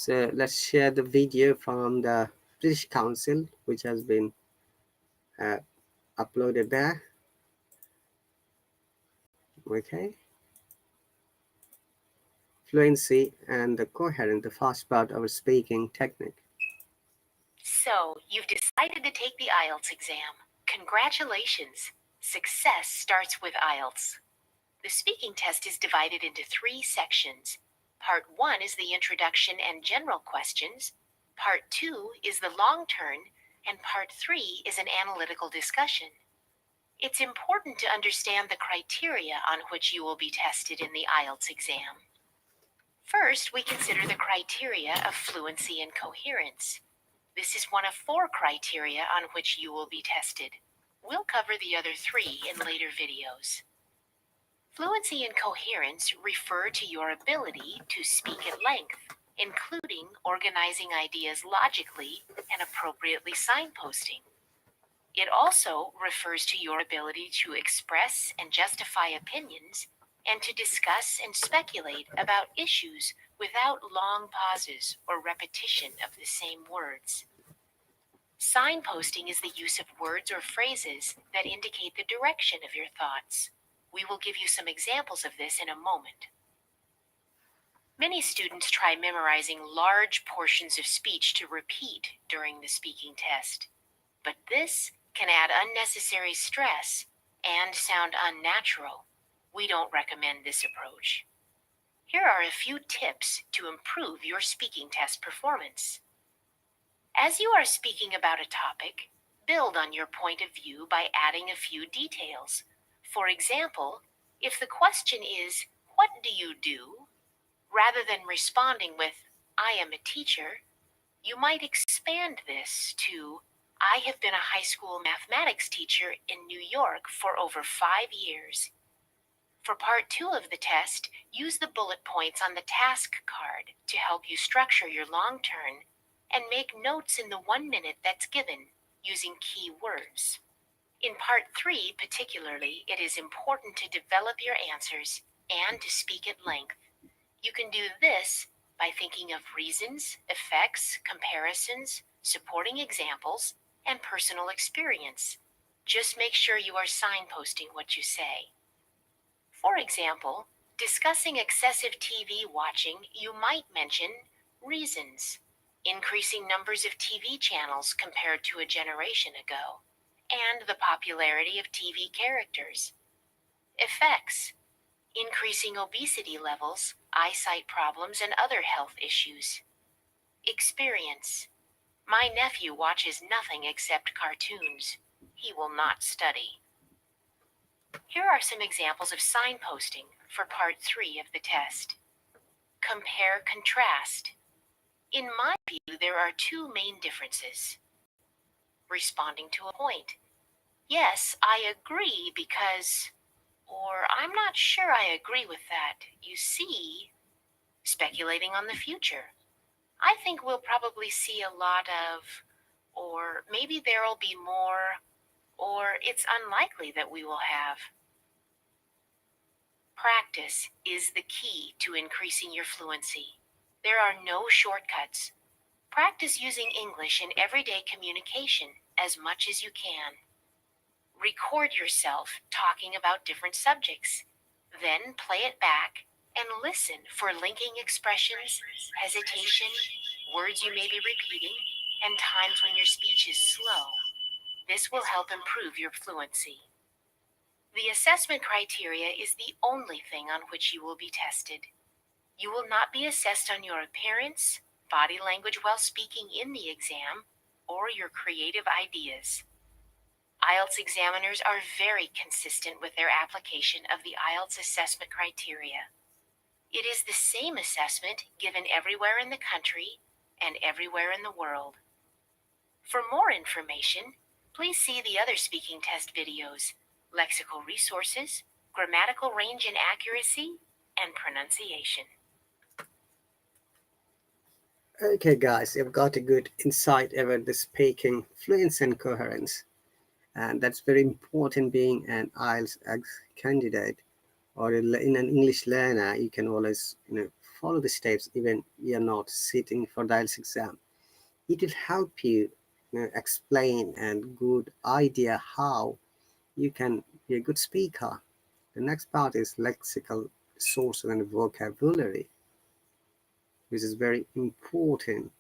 So let's share the video from the British Council, which has been uploaded there. Okay. Fluency and the coherent, the fast part of our speaking technique. So, you've decided to take the Ielts exam. Congratulations! Success starts with Ielts. The speaking test is divided into 3 sections. Part 1 is the introduction and general questions. Part 2 is the long turn, and Part 3 is an analytical discussion. It's important to understand the criteria on which you will be tested in the Ielts exam. First, we consider the criteria of fluency and coherence. This is one of 4 criteria on which you will be tested. We'll cover the other 3 in later videos. Fluency and coherence refer to your ability to speak at length, including organizing ideas logically and appropriately signposting. It also refers to your ability to express and justify opinions and to discuss and speculate about issues without long pauses or repetition of the same words. Signposting is the use of words or phrases that indicate the direction of your thoughts. We will give you some examples of this in a moment. Many students try memorizing large portions of speech to repeat during the speaking test, but this can add unnecessary stress and sound unnatural. We don't recommend this approach. Here are a few tips to improve your speaking test performance. As you are speaking about a topic, build on your point of view by adding a few details. For example, if the question is, "What do you do?" rather than responding with, "I am a teacher," you might expand this to, "I have been a high school mathematics teacher in New York for over 5 years. For part 2 of the test, use the bullet points on the task card to help you structure your long turn and make notes in the 1 minute that's given using key words. In part 3 particularly, it is important to develop your answers and to speak at length. You can do this by thinking of reasons, effects, comparisons, supporting examples, and personal experience. Just make sure you are signposting what you say. For example, discussing excessive TV watching, you might mention reasons, increasing numbers of TV channels compared to a generation ago, and the popularity of TV characters. Effects, increasing obesity levels, eyesight problems, and other health issues. Experience, my nephew watches nothing except cartoons. He will not study. Here are some examples of signposting for part 3 of the test. Compare, contrast. In my view, there are 2 main differences. Responding to a point. Yes, I agree because, or I'm not sure I agree with that. You see, speculating on the future. I think we'll probably see a lot of, or maybe there'll be more, or it's unlikely that we will have. Practice is the key to increasing your fluency. There are no shortcuts. Practice using English in everyday communication as much as you can. Record yourself talking about different subjects. Then play it back and listen for linking expressions, hesitation, words you may be repeating, and times when your speech is slow. This will help improve your fluency. The assessment criteria is the only thing on which you will be tested. You will not be assessed on your appearance, body language while speaking in the exam, or your creative ideas. Ielts examiners are very consistent with their application of the Ielts assessment criteria. It is the same assessment given everywhere in the country and everywhere in the world. For more information, please see the other speaking test videos, Lexical Resources, Grammatical Range and Accuracy, and Pronunciation. Okay guys, you've got a good insight about the speaking fluency and coherence. And that's very important being an IELTS candidate or in an English learner. You can always follow the steps even you're not sitting for the IELTS exam. It will help you, explain and good idea how you can be a good speaker. The next part is lexical resources and vocabulary, which is very important.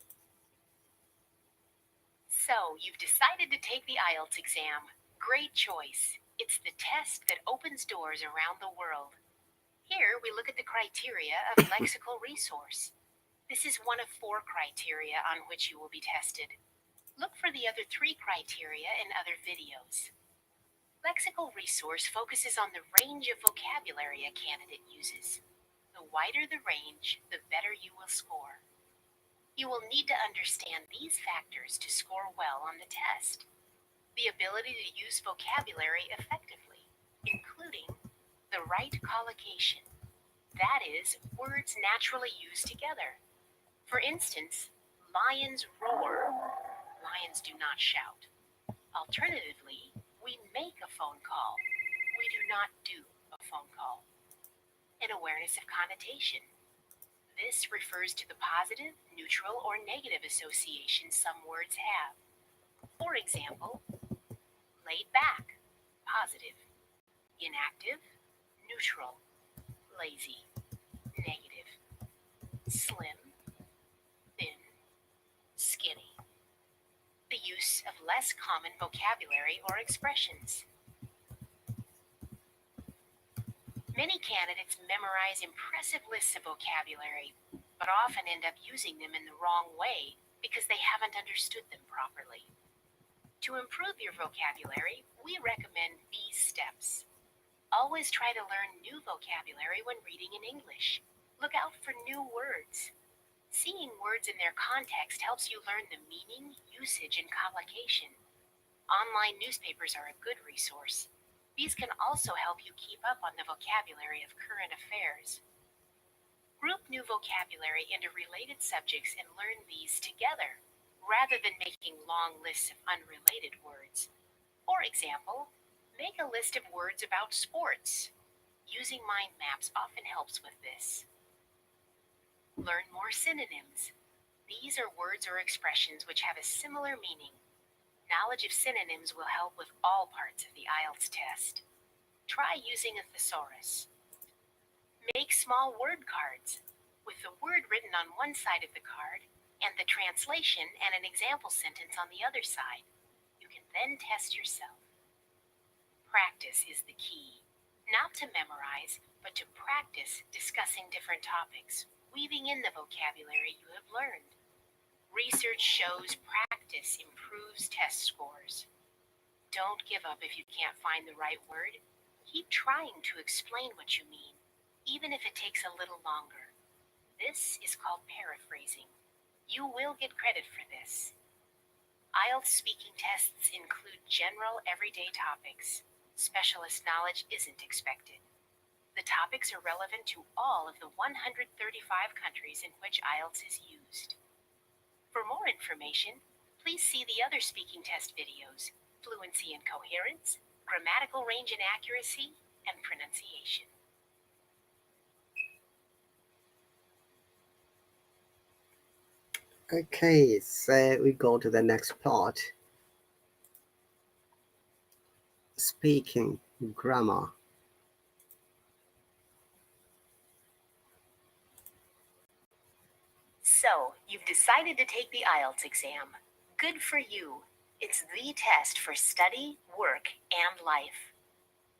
So, you've decided to take the IELTS exam. Great choice. It's the test that opens doors around the world. Here, we look at the criteria of Lexical Resource. This is one of 4 criteria on which you will be tested. Look for the other 3 criteria in other videos. Lexical Resource focuses on the range of vocabulary a candidate uses. The wider the range, the better you will score. You will need to understand these factors to score well on the test. The ability to use vocabulary effectively, including the right collocation, that is, words naturally used together. For instance, lions roar, lions do not shout. Alternatively, we make a phone call, we do not do a phone call. An awareness of connotation. This refers to the positive, neutral, or negative associations some words have. For example, laid back, positive; inactive, neutral; lazy, negative; slim, thin, skinny. The use of less common vocabulary or expressions. Many candidates memorize impressive lists of vocabulary, but often end up using them in the wrong way because they haven't understood them properly. To improve your vocabulary, we recommend these steps. Always try to learn new vocabulary when reading in English. Look out for new words. Seeing words in their context helps you learn the meaning, usage, and collocation. Online newspapers are a good resource. These can also help you keep up on the vocabulary of current affairs. Group new vocabulary into related subjects and learn these together, rather than making long lists of unrelated words. For example, make a list of words about sports. Using mind maps often helps with this. Learn more synonyms. These are words or expressions which have a similar meaning. Knowledge of synonyms will help with all parts of the IELTS test. Try using a thesaurus. Make small word cards, with the word written on one side of the card and the translation and an example sentence on the other side. You can then test yourself. Practice is the key. Not to memorize, but to practice discussing different topics, weaving in the vocabulary you have learned. Research shows practice improves test scores. Don't give up if you can't find the right word. Keep trying to explain what you mean, even if it takes a little longer. This is called paraphrasing. You will get credit for this. IELTS speaking tests include general, everyday topics. Specialist knowledge isn't expected. The topics are relevant to all of the 135 countries in which IELTS is used. For more information, please see the other speaking test videos: Fluency and Coherence, Grammatical Range and Accuracy, and Pronunciation. Okay, so we go to the next part. Speaking grammar. So, you've decided to take the IELTS exam. Good for you. It's the test for study, work, and life.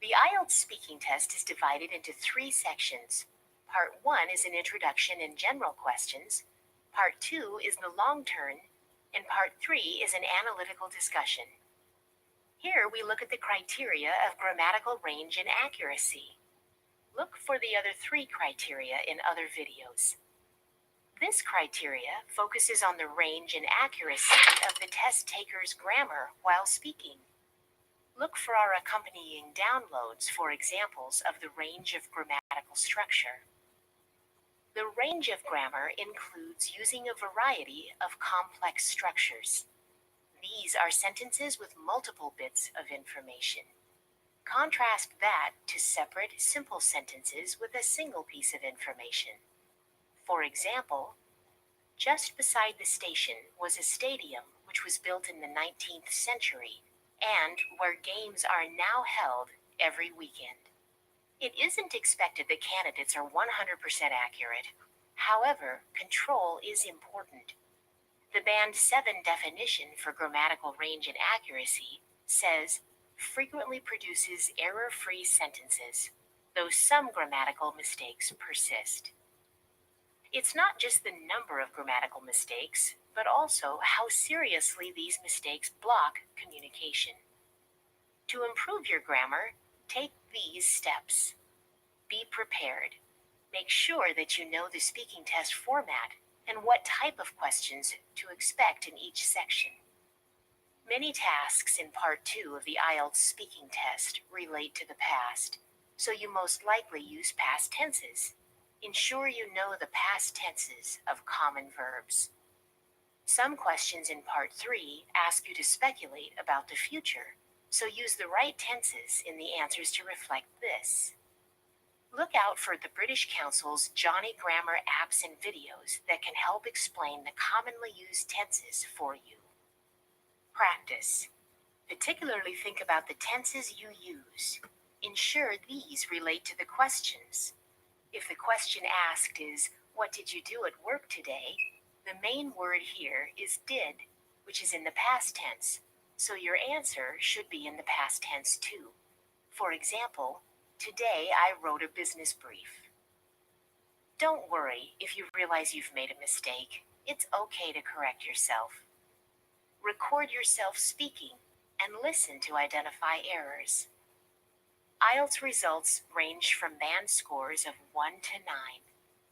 The IELTS speaking test is divided into 3 sections. Part 1 is an introduction and general questions. Part 2 is the long turn, and Part 3 is an analytical discussion. Here we look at the criteria of grammatical range and accuracy. Look for the other 3 criteria in other videos. This criteria focuses on the range and accuracy of the test taker's grammar while speaking. Look for our accompanying downloads for examples of the range of grammatical structure. The range of grammar includes using a variety of complex structures. These are sentences with multiple bits of information. Contrast that to separate, simple sentences with a single piece of information. For example, just beside the station was a stadium which was built in the 19th century and where games are now held every weekend. It isn't expected that candidates are 100% accurate. However, control is important. The Band 7 definition for grammatical range and accuracy says frequently produces error-free sentences, though some grammatical mistakes persist. It's not just the number of grammatical mistakes, but also how seriously these mistakes block communication. To improve your grammar, take these steps. Be prepared. Make sure that you know the speaking test format and what type of questions to expect in each section. Many tasks in Part 2 of the Ielts speaking test relate to the past, so you most likely use past tenses. Ensure you know the past tenses of common verbs. Some questions in Part 3 ask you to speculate about the future, so use the right tenses in the answers to reflect this. Look out for the British Council's Johnny Grammar apps and videos that can help explain the commonly used tenses for you. Practice. Particularly think about the tenses you use. Ensure these relate to the questions. If the question asked is, "What did you do at work today?" the main word here is did, which is in the past tense, so your answer should be in the past tense too. For example, today I wrote a business brief. Don't worry if you realize you've made a mistake. It's okay to correct yourself. Record yourself speaking and listen to identify errors. Ielts results range from band scores of 1 to 9.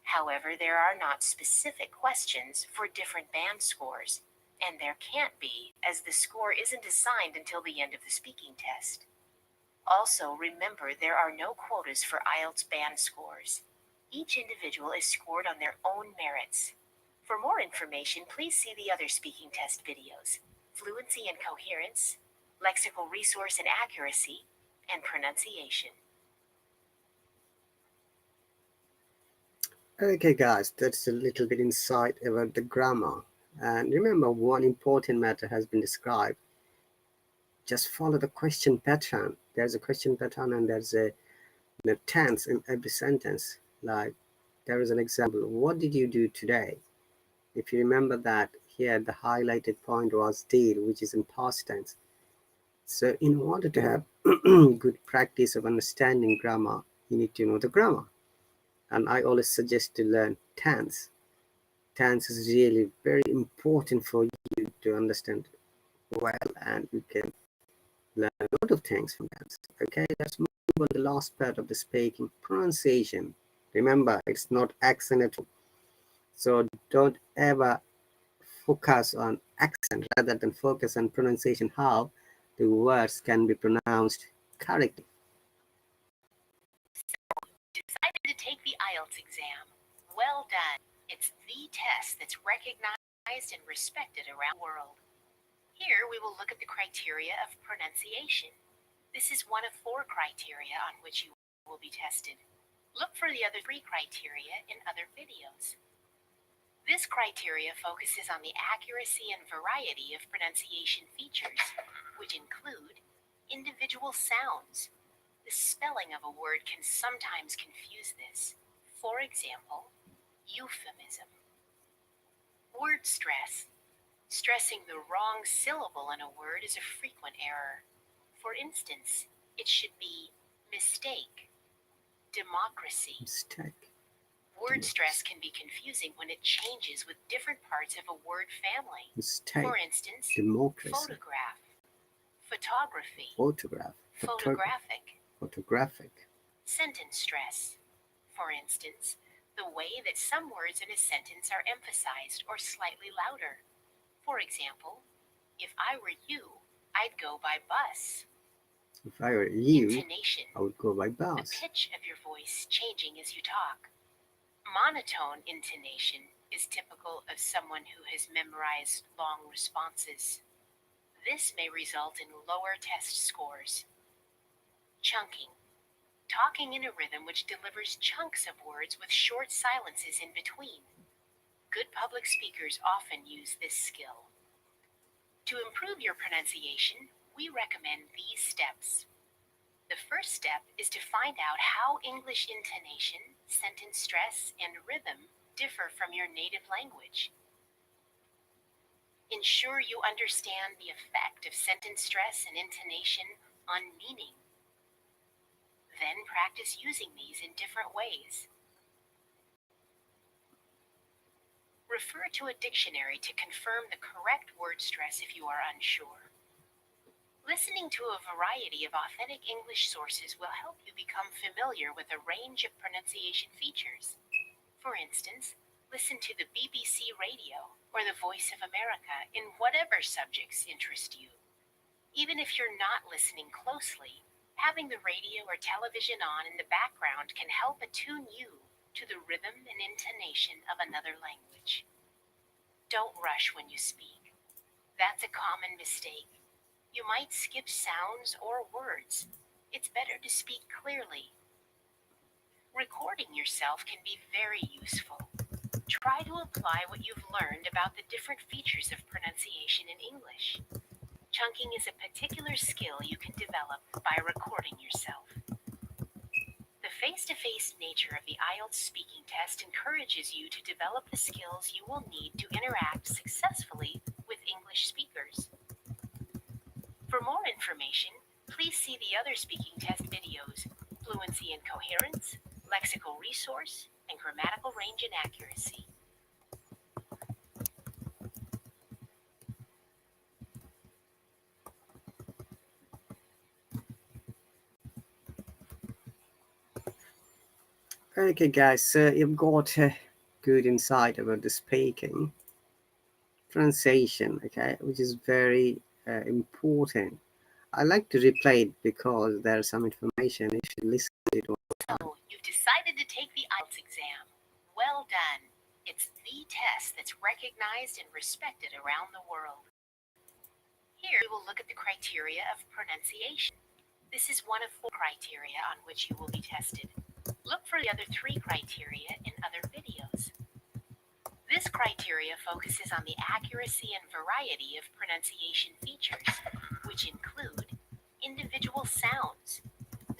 However, there are not specific questions for different band scores, and there can't be, as the score isn't assigned until the end of the speaking test. Also, remember there are no quotas for Ielts band scores. Each individual is scored on their own merits. For more information, please see the other speaking test videos: Fluency and Coherence, Lexical Resource and Accuracy, and Pronunciation. Okay, guys, that's a little bit insight about the grammar. And remember, one important matter has been described. Just follow the question pattern. There's a question pattern and there's a tense in every sentence. Like, there is an example. What did you do today? If you remember that here, the highlighted point was did, which is in past tense. So in order to have good practice of understanding grammar, you need to know the grammar. And I always suggest to learn tense. Tense is really very important for you to understand well, and you can learn a lot of things from tense. Okay, let's move on to the last part of the speaking, pronunciation. Remember, it's not accent at all. So don't ever focus on accent rather than focus on pronunciation, how the words can be pronounced correctly. Decided to take the Ielts exam. Well done. It's the test that's recognized and respected around the world. Here we will look at the criteria of pronunciation. This is one of 4 criteria on which you will be tested. Look for the other 3 criteria in other videos. This criteria focuses on the accuracy and variety of pronunciation features, which include individual sounds. The spelling of a word can sometimes confuse this. For example, euphemism. Word stress. Stressing the wrong syllable in a word is a frequent error. For instance, it should be mistake, democracy. Mistake. Word stress can be confusing when it changes with different parts of a word family. Mistake. For instance, democracy. photograph, photography, Photograph. photographic. Photographic. Sentence stress. For instance, the way that some words in a sentence are emphasized or slightly louder. For example, if I were you, I'd go by bus. If I were you, Intonation. I would go by The bus. pitch of your voice changing as you talk. Monotone intonation is typical of someone who has memorized long responses. This may result in lower test scores. Chunking. talking in a rhythm which delivers chunks of words with short silences in between. Good public speakers often use this skill. To improve your pronunciation, we recommend these steps. The first step is to find out how English intonation, sentence stress, and rhythm differ from your native language. Ensure you understand the effect of sentence stress and intonation on meaning. Then practice using these in different ways. Refer to a dictionary to confirm the correct word stress if you are unsure. Listening to a variety of authentic English sources will help you become familiar with a range of pronunciation features. For instance, listen to the BBC Radio or the Voice of America in whatever subjects interest you. Even if you're not listening closely, having the radio or television on in the background can help attune you to the rhythm and intonation of another language. Don't rush when you speak. That's a common mistake. You might skip sounds or words. It's better to speak clearly. Recording yourself can be very useful. Try to apply what you've learned about the different features of pronunciation in English. Chunking is a particular skill you can develop by recording yourself. The face-to-face nature of the IELTS speaking test encourages you to develop the skills you will need to interact successfully with English speakers. For more information, please see the other speaking test videos, Fluency and Coherence, Lexical Resource, and Grammatical Range and Accuracy. Okay, guys, so you've got a good insight about the speaking pronunciation, okay, which is very important. I like to replay it because there's some information you should listen to it one more time. So, you've decided to take the IELTS exam. Well done. It's the test that's recognized and respected around the world. Here we will look at the criteria of pronunciation. This is one of 4 criteria on which you will be tested. Look for the other 3 criteria in other videos. This criteria focuses on the accuracy and variety of pronunciation features, which include individual sounds.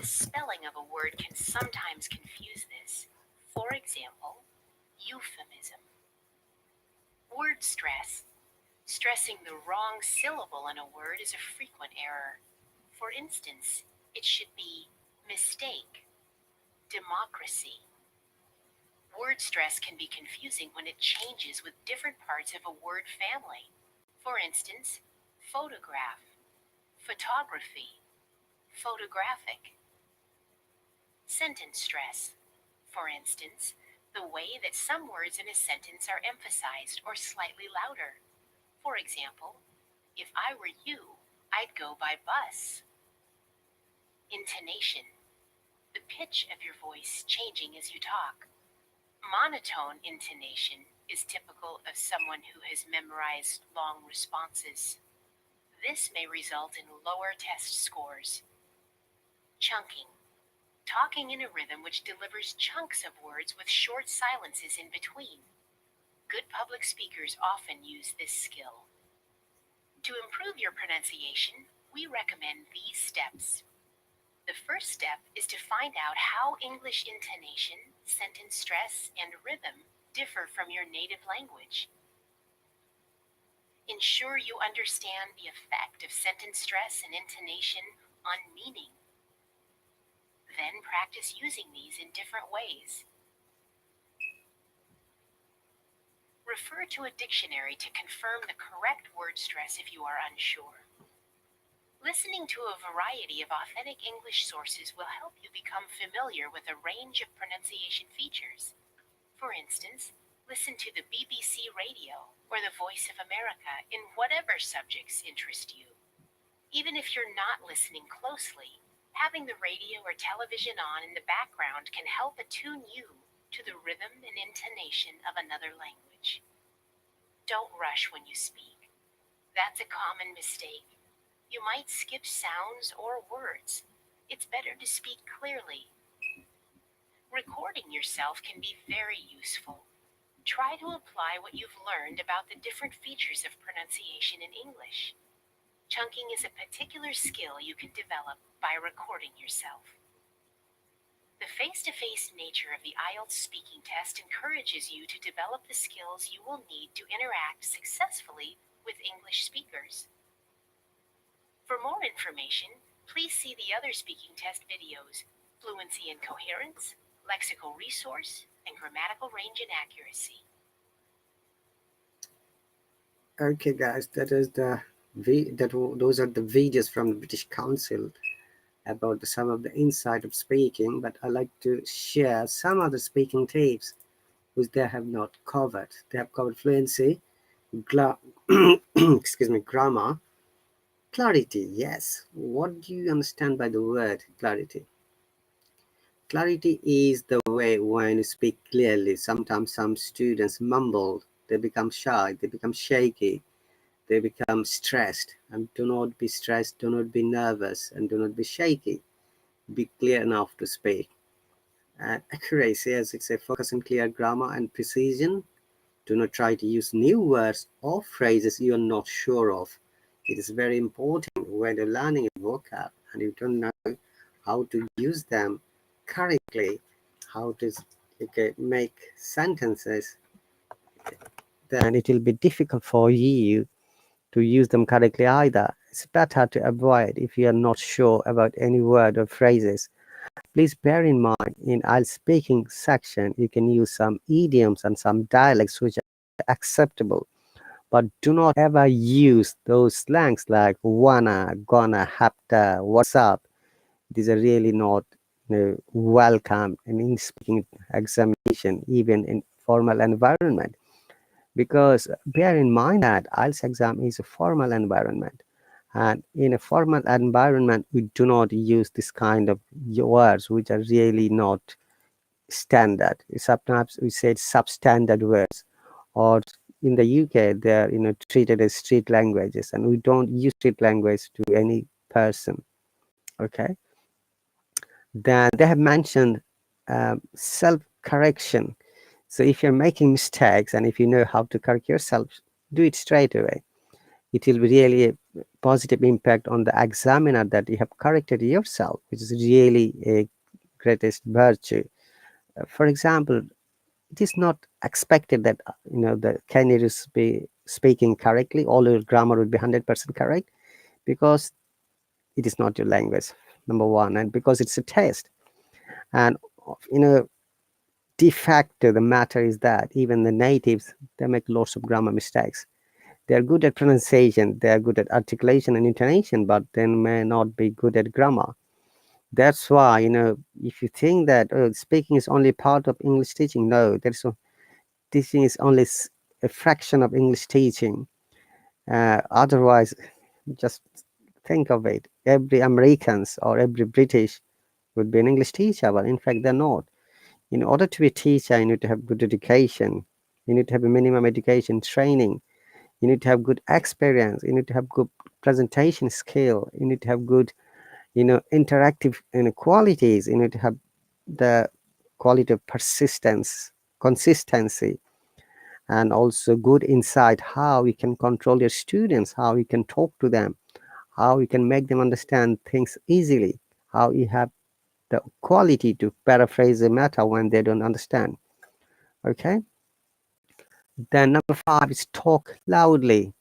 The spelling of a word can sometimes confuse this. For example, euphemism. Word stress. Stressing the wrong syllable in a word is a frequent error. For instance, it should be mistake, democracy. Word stress can be confusing when it changes with different parts of a word family. For instance, photograph, photography, photographic. Sentence stress. For instance, the way that some words in a sentence are emphasized or slightly louder. For example, if I were you, I'd go by bus. Intonation. The pitch of your voice changing as you talk. Monotone intonation is typical of someone who has memorized long responses. This may result in lower test scores. Chunking. Talking in a rhythm which delivers chunks of words with short silences in between. Good public speakers often use this skill. To improve your pronunciation, we recommend these steps. The first step is to find out how English intonation, sentence stress, and rhythm differ from your native language. Ensure you understand the effect of sentence stress and intonation on meaning. Then practice using these in different ways. Refer to a dictionary to confirm the correct word stress if you are unsure. Listening to a variety of authentic English sources will help you become familiar with a range of pronunciation features. For instance, listen to the BBC Radio or the Voice of America in whatever subjects interest you. Even if you're not listening closely, having the radio or television on in the background can help attune you to the rhythm and intonation of another language. Don't rush when you speak. That's a common mistake. You might skip sounds or words. It's better to speak clearly. Recording yourself can be very useful. Try to apply what you've learned about the different features of pronunciation in English. Chunking is a particular skill you can develop by recording yourself. The face-to-face nature of the IELTS speaking test encourages you to develop the skills you will need to interact successfully with English speakers. For more information, please see the other speaking test videos, Fluency and Coherence, Lexical Resource, and Grammatical Range and Accuracy. Okay, guys, those are the videos from the British Council about some of the insight of speaking, but I like to share some other speaking tips which they have not covered. They have covered fluency, excuse me, grammar, clarity. Yes, what do you understand by the word clarity? Clarity is the way when you speak clearly. Sometimes some students mumble, they become shy, they become shaky, they become stressed. And do not be stressed, do not be nervous, and do not be shaky. Be clear enough to speak. And accuracy, as it's a focus on clear grammar and precision. Do not try to use new words or phrases you are not sure of. It is very important when you're learning a vocab and you don't know how to use them correctly, how to make sentences, then it will be difficult for you to use them correctly either. It's better to avoid if you are not sure about any word or phrases. Please bear in mind, in IELTS speaking section, you can use some idioms and some dialects which are acceptable, but do not ever use those slangs like wanna, gonna, hapta, what's up. These are really not welcome in speaking examination, even in formal environment. Because bear in mind that IELTS exam is a formal environment. And in a formal environment, we do not use this kind of words which are really not standard. Sometimes we say substandard words, or in the UK, they're treated as street languages, and we don't use street language to any person. Okay. Then they have mentioned self-correction. So if you're making mistakes and if you know how to correct yourself, do it straight away. It will be really a positive impact on the examiner that you have corrected yourself, which is really a greatest virtue. For example, it is not expected that the candidates be speaking correctly, all your grammar will be 100% correct, because it is not your language, number one, and because it's a test. And de facto, the matter is that even the natives, they make lots of grammar mistakes. They're good at pronunciation, they're good at articulation and intonation, but they may not be good at grammar. That's why, if you think that speaking is only part of English teaching, no, teaching is only a fraction of English teaching. Otherwise, just think of it. Every Americans or every British would be an English teacher, but in fact, they're not. In order to be a teacher, you need to have good education. You need to have a minimum education training. You need to have good experience. You need to have good presentation skill. You need to have good, interactive qualities. You need to have the quality of persistence, consistency, and also good insight how you can control your students, how you can talk to them, how you can make them understand things easily, how you have the quality to paraphrase a matter when they don't understand. Okay. Then number 5 is talk loudly.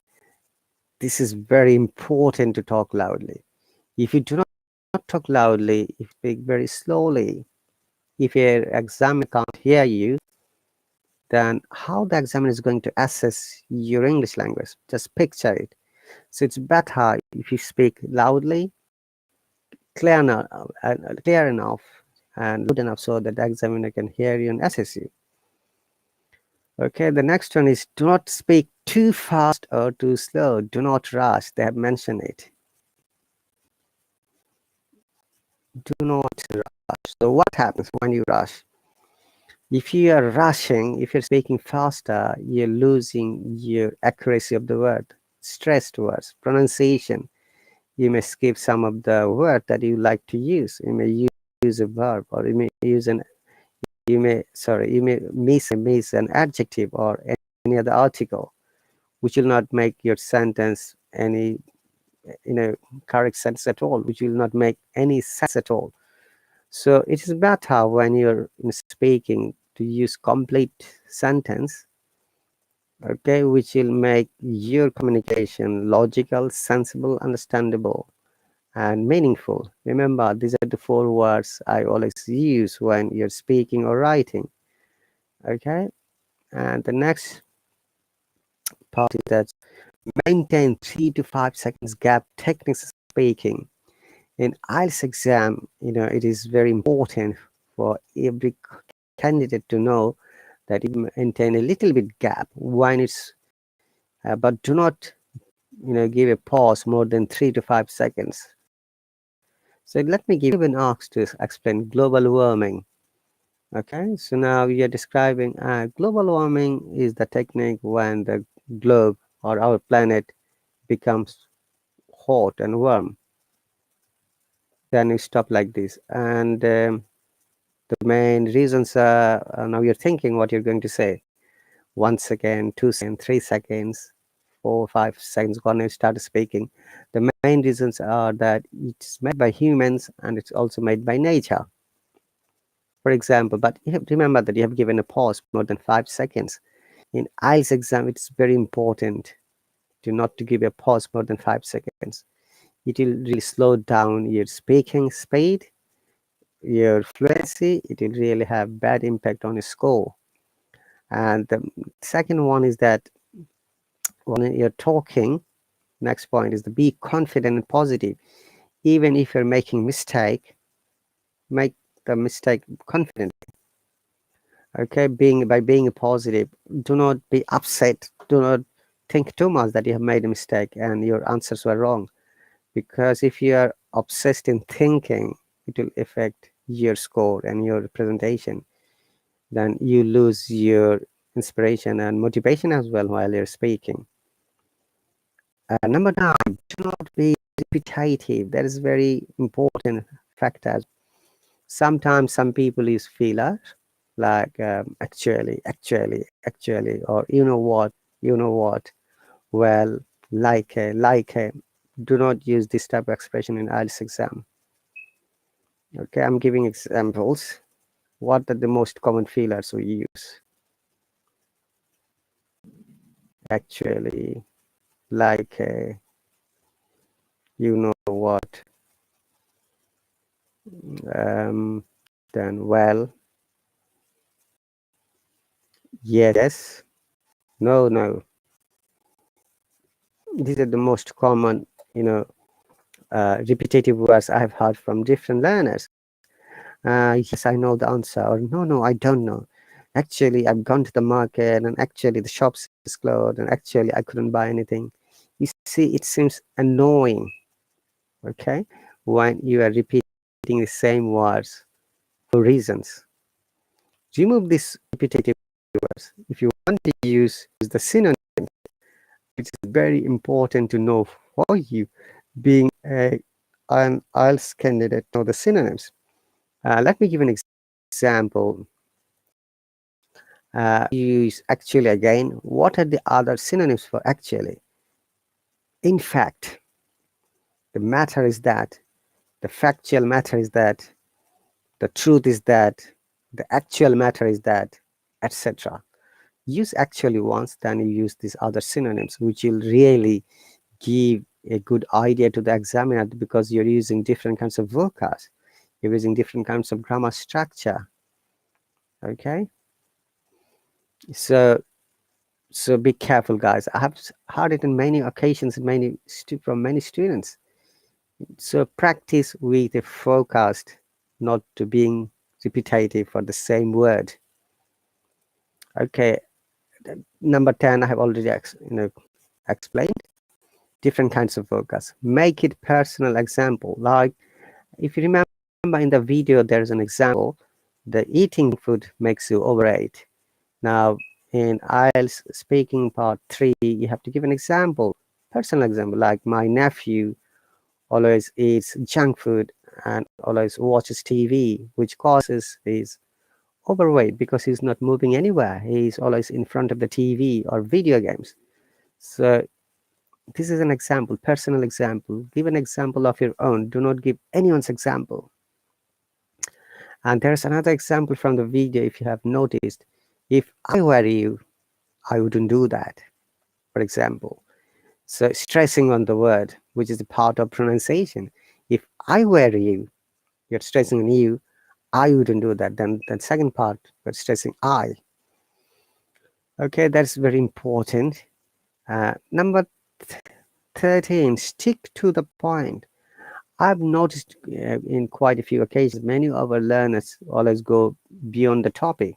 This is very important to talk loudly. If you do not talk loudly, if you speak very slowly, if your examiner can't hear you, then how the examiner is going to assess your English language? Just picture it. So it's better if you speak loudly, clear enough, and loud enough so that the examiner can hear you and assess you. Okay, the next one is do not speak too fast or too slow. Do not rush. They have mentioned it. Do not rush. So what happens when you rush? If you are rushing, if you're speaking faster, you're losing your accuracy of the word, stressed words, pronunciation. You may skip some of the word that you like to use. You may use a verb, or you may use you may miss an adjective or any other article, which will not make your sentence any, you know, correct sense at all, which will not make any sense at all. So it is better when you're speaking to use complete sentence, okay, which will make your communication logical, sensible, understandable, and meaningful. Remember, these are the 4 words I always use when you're speaking or writing. Okay, and the next part is that maintain 3 to 5 seconds gap techniques speaking. In IELTS exam, you know, it is very important for every candidate to know that you maintain a little bit gap when it's, but do not, you know, give a pause more than 3 to 5 seconds. So let me give an ask to explain global warming. Okay, so now we are describing global warming is the technique when the globe or our planet becomes hot and warm. Then you stop like this, and the main reasons are now you're thinking what you're going to say. 1 second, 2 seconds, 3 seconds, 4, 5 seconds. Gonna start speaking. The main reasons are that it's made by humans and it's also made by nature. For example, but you have to remember that you have given a pause more than 5 seconds. In IELTS exam, it's very important to not to give a pause more than 5 seconds. It will really slow down your speaking speed, your fluency. It will really have bad impact on your score. And the second one is that when you're talking, next point is to be confident and positive. Even if you're making mistake, make the mistake confident. Okay, being positive, do not be upset, do not think too much that you have made a mistake and your answers were wrong, because if you are obsessed in thinking, it will affect your score and your presentation. Then you lose your inspiration and motivation as well while you're speaking. Number 9, do not be repetitive. That is very important factor. Sometimes some people use filler like actually, or you know what, well, like. Do not use this type of expression in IELTS exam. Okay, I'm giving examples. What are the most common fillers we use? Actually, like, you know what, um, then well, yes, no. These are the most common, you know, repetitive words I've heard from different learners. Yes, I know the answer, or no, I don't know. Actually, I've gone to the market, and actually the shops is closed, and actually I couldn't buy anything. You see, it seems annoying, okay, when you are repeating the same words for reasons. Remove these repetitive words. If you want to use the synonym, it's very important to know for you, being an IELTS candidate, know the synonyms. Let me give an example. Use actually again. What are the other synonyms for actually? In fact, the matter is that, the factual matter is that, the truth is that, the actual matter is that, etc. Use actually once, then you use these other synonyms, which will really give a good idea to the examiner, because you're using different kinds of vocabs, you're using different kinds of grammar structure. Okay, so be careful, guys. I have heard it in many occasions, from many students. So practice with a forecast, not to being repetitive for the same word. Okay, number 10, I have already explained. Different kinds of focus. Make it personal example. Like, if you remember in the video, there's an example, the eating food makes you overeat. Now, in IELTS speaking part 3, you have to give an example, personal example, like my nephew always eats junk food and always watches TV, which causes his overweight because he's not moving anywhere. He's always in front of the TV or video games. So this is an example, personal example. Give an example of your own. Do not give anyone's example. And there's another example from the video, if you have noticed. If I were you, I wouldn't do that, for example. So stressing on the word, which is a part of pronunciation. If I were you, you're stressing on you, I wouldn't do that. Then the second part, you're stressing I. Okay, that's very important. Number 13, stick to the point. I've noticed in quite a few occasions, many of our learners always go beyond the topic.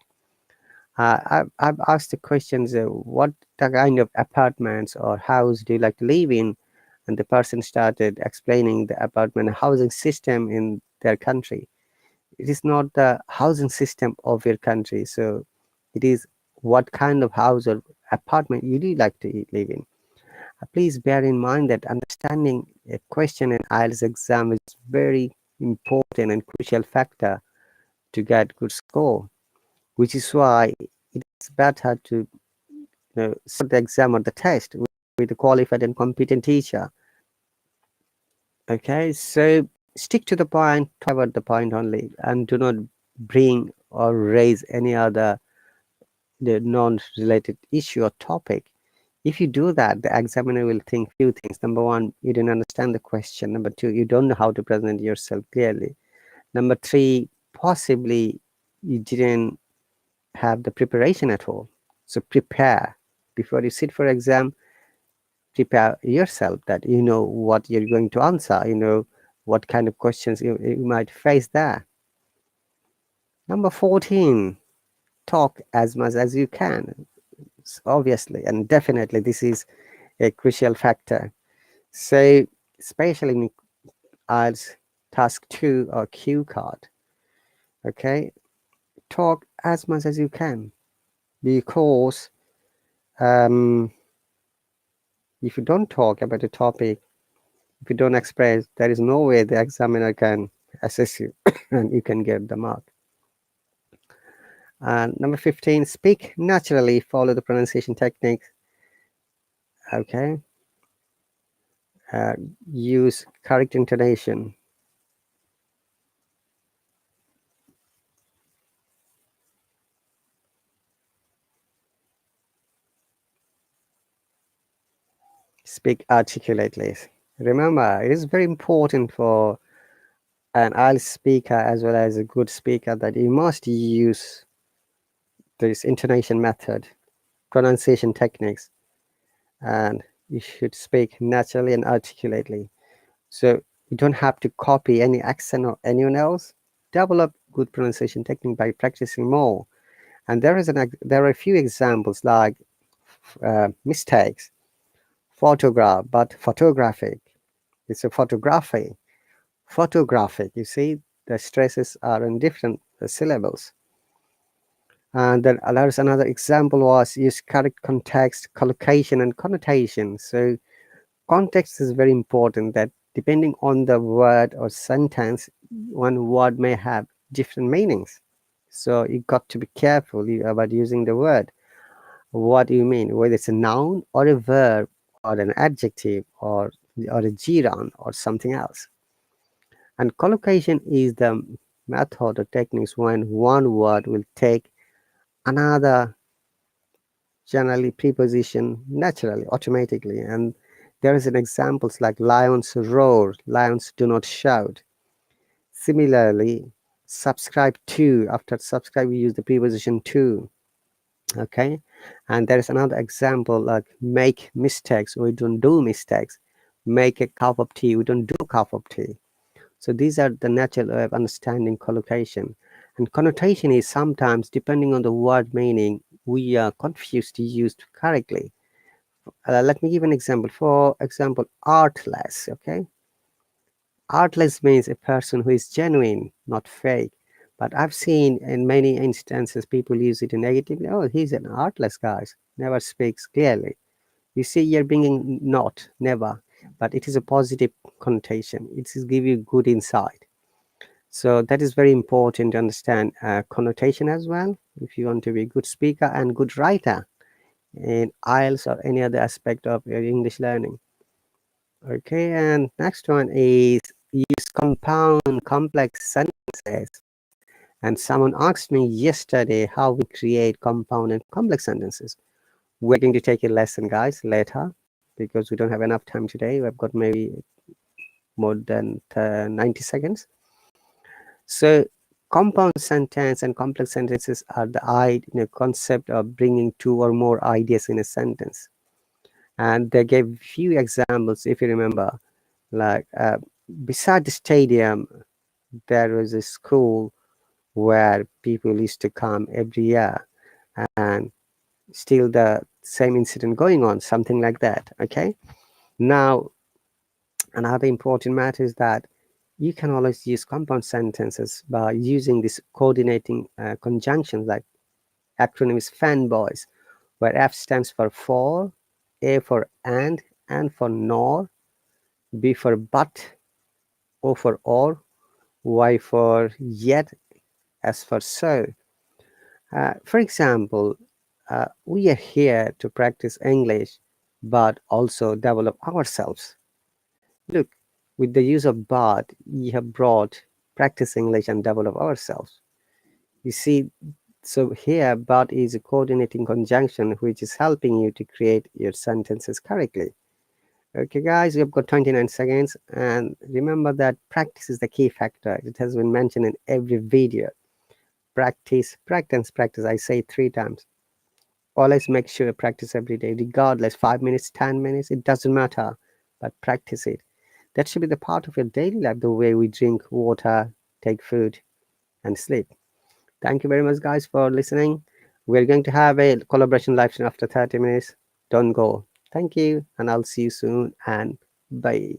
I've asked the questions, what the kind of apartments or house do you like to live in? And the person started explaining the apartment housing system in their country. It is not the housing system of your country. So it is what kind of house or apartment you do like to live in. Please bear in mind that understanding a question in IELTS exam is very important and crucial factor to get good score, which is why it's better to start the exam or the test with a qualified and competent teacher. Okay, so stick to the point, talk about the point only, and do not bring or raise any other non-related issue or topic. If you do that, the examiner will think few things. Number one, you didn't understand the question. Number two, you don't know how to present yourself clearly. Number three, possibly you didn't have the preparation at all. So prepare before you sit for exam. Prepare yourself that you know what you're going to answer. You know what kind of questions you might face there. Number 14, talk as much as you can. Obviously and definitely, this is a crucial factor. So especially in IELTS task 2 or Q card, okay, talk as much as you can, because if you don't talk about a topic, if you don't express, there is no way the examiner can assess you and you can get the mark. And number 15, speak naturally, follow the pronunciation techniques. Okay, uh, use correct intonation. Speak articulately. Remember, it is very important for an IELTS speaker as well as a good speaker that you must use this intonation method, pronunciation techniques, and you should speak naturally and articulately. So you don't have to copy any accent or anyone else. Develop good pronunciation technique by practicing more. And there are a few examples like mistakes, photograph, but photographic. It's a photography. Photographic. You see, the stresses are in different syllables. And then there's another example was use correct context, collocation, and connotation. So context is very important, that depending on the word or sentence, one word may have different meanings. So you got to be careful about using the word. What do you mean? Whether it's a noun or a verb or an adjective or a gerund or something else. And collocation is the method or techniques when one word will take another, generally preposition, naturally, automatically. And there is an examples like lions roar, lions do not shout. Similarly, subscribe to, after subscribe we use the preposition to. Okay, and there is another example like make mistakes, we don't do mistakes. Make a cup of tea, we don't do cup of tea. So these are the natural way of understanding collocation. And connotation is sometimes, depending on the word meaning, we are confused to use correctly. Let me give an example. For example, artless. Okay, artless means a person who is genuine, not fake. But I've seen in many instances people use it negatively. Oh, he's an artless guy, never speaks clearly. You see, you're bringing not, never, but it is a positive connotation. It is give you good insight. So that is very important to understand connotation as well if you want to be a good speaker and good writer in IELTS or any other aspect of your English learning. Okay, and next one is use compound complex sentences. And someone asked me yesterday how we create compound and complex sentences. We're going to take a lesson, guys, later because we don't have enough time today. We've got maybe more than 90 seconds. So compound sentence and complex sentences are the concept of bringing two or more ideas in a sentence. And they gave few examples, if you remember, like beside the stadium, there was a school where people used to come every year, and still the same incident going on, something like that. Okay. Now, another important matter is that you can always use compound sentences by using these coordinating conjunctions like acronyms fanboys, where F stands for, A for and for nor, B for but, O for or, Y for yet, S for so. For example, we are here to practice English, but also develop ourselves. Look, with the use of but, we have brought practice English and develop ourselves. You see, so here but is a coordinating conjunction which is helping you to create your sentences correctly. Okay, guys, we've got 29 seconds, and remember that practice is the key factor. It has been mentioned in every video. Practice, practice, practice. I say 3 times. Always make sure you practice every day, regardless 5 minutes, 10 minutes, it doesn't matter, but practice it. That should be the part of your daily life, the way we drink water, take food, and sleep. Thank you very much, guys, for listening. We're going to have a collaboration live stream after 30 minutes. Don't go. Thank you, and I'll see you soon, and bye.